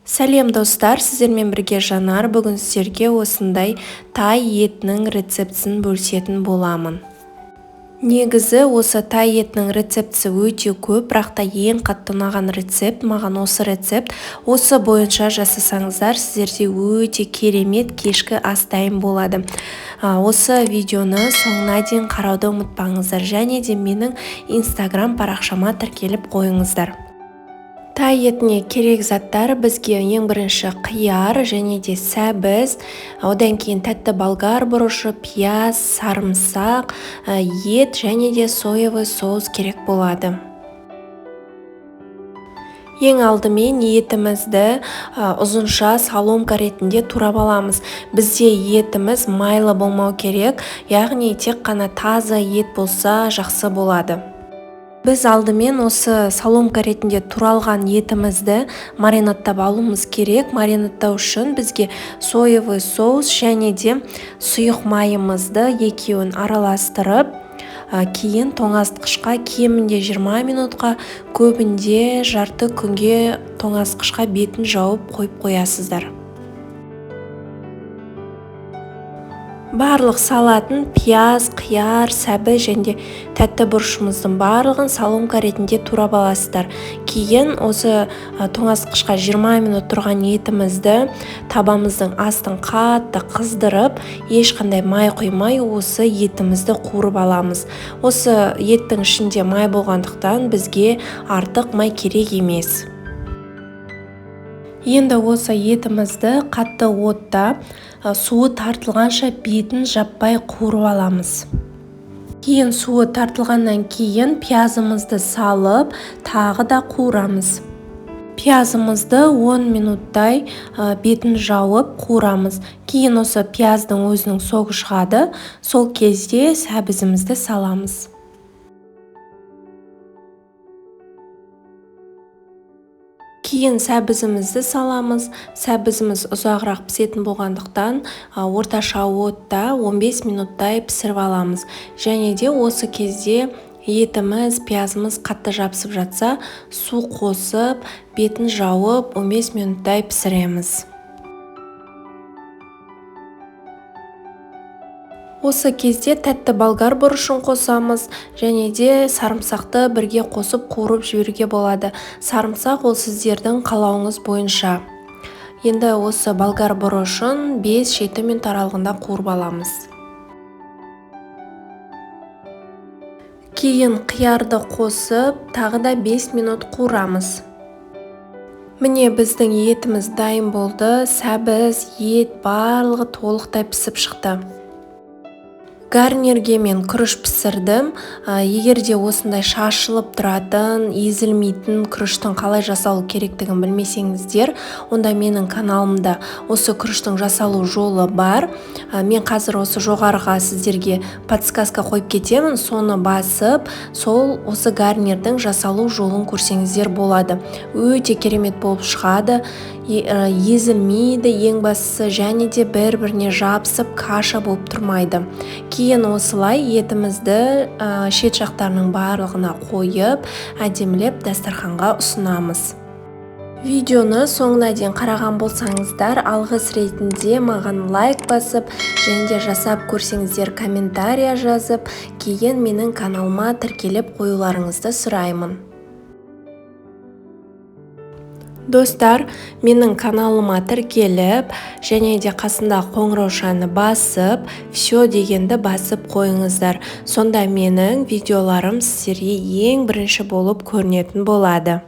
Сәлем достар, сіздермен бірге Жанар. Бүгін сіздерге осындай тай етінің рецептісін бөлісетін боламын. Негізі осы тай етінің рецептісі өте көп, бірақ та ең қатты ұнаған рецепт маған осы рецепт. Осы бойынша жасасаңыздар, сіздерде өте керемет кешкі ас дайын болады. Осы видеоны соңына дейін қарауды ұмытпаңыздар, және де менің Instagram парақшама тіркеліп қойыңыздар. Тай етіне керек заттар бізге ең бірінші қияр және де сәбіз, одан кейін тәтті болгар бұрышы, пияз, сарымсақ, ет және де соевый соус керек болады. Ең алдымен етімізді ұзынша соломка ретінде турап аламыз. Бізде етіміз майлы болмау керек, яғни тек қана таза ет болса жақсы болады. Біз алдымен осы соломка ретінде туралған етімізді маринадтап алуымыз керек. Маринадтау үшін бізге соевый соус және де сұйық майымызды екеуін араластырып, кейін тоңазытқышқа кемінде 20 минутқа, көбінде жарты күнге тоңазытқышқа бетін жауып қойып қоясыздар. Барлық салатын пияз, қияр, сәбіз және тәтті бұрышымыздың барлығын соломка ретінде турап аласыздар. Кейін осы тоңазытқышқа 20 минут тұрған етімізді табамыздың астын қатты қыздырып, ешқандай май құймай осы етімізді қуырып аламыз. Осы еттің ішінде май болғандықтан бізге артық май керек емес. Енді осы етімізді қатты отта суы тартылғанша бетін жаппай қуырып аламыз. Кейін суы тартылғаннан кейін пиязымызды салып, тағы да қуырамыз. Пиязымызды 10 минуттай бетін жауып қуырамыз. Кейін осы пияздың өзінің соғы шығады, сол кезде сәбізімізді саламыз. Кейін сәбізімізді саламыз. Сәбізіміз ұзағырақ пісетін болғандықтан орташа отта 15 минуттай пісіріп аламыз. Және де осы кезде етіміз, пиязымыз қатты жабысып жатса, су қосып, бетін жауып 15 минуттай пісіреміз. Осы кезде тәтті болгар бұрышын қосамыз, және де сарымсақты бірге қосып қуырып жіберуге болады. Сарымсақ ол сіздердің қалауыңыз бойынша. Енді осы болгар бұрышын 5-7 минут аралығында қуырып аламыз. Кейін қиярды қосып, тағы да 5 минут қуырамыз. Міне біздің етіміз дайын болды. Сәбіз, ет барлығы толықтай пісіп шықты. Гарнирге мен күріш пісірдім. Егерде осындай шашылып тұратын, езілмейтін күріштің қалай жасалу керектігін білмесеңіздер, онда менің каналымда осы күріштің жасалу жолы бар. Мен қазір осы жоғарыға сіздерге подсказка қойып кетемін, соны басып, сол осы гарнирдің жасалу жолын көрсеңіздер болады. Өте керемет болып шығады, езілмейді ең бастысы, және де бір-біріне жабысып каша болып тұрмайды. Кейін осылай етімізді шет жақтарының барлығына қойып, әдемілеп дастарханға ұсынамыз. Видеоны соңына дейін қараған болсаңыздар, алғыс ретінде маған лайк басып, және де жасап көрсеңіздер комментария жазып, кейін менің каналыма тіркеліп қоюларыңызды сұраймын. Достар, менің каналыма тіркеліп, және де қасында қоңыраушаны басып, все дегенді басып қойыңыздар. Сонда менің видеоларым сіздерге ең бірінші болып көрінетін болады.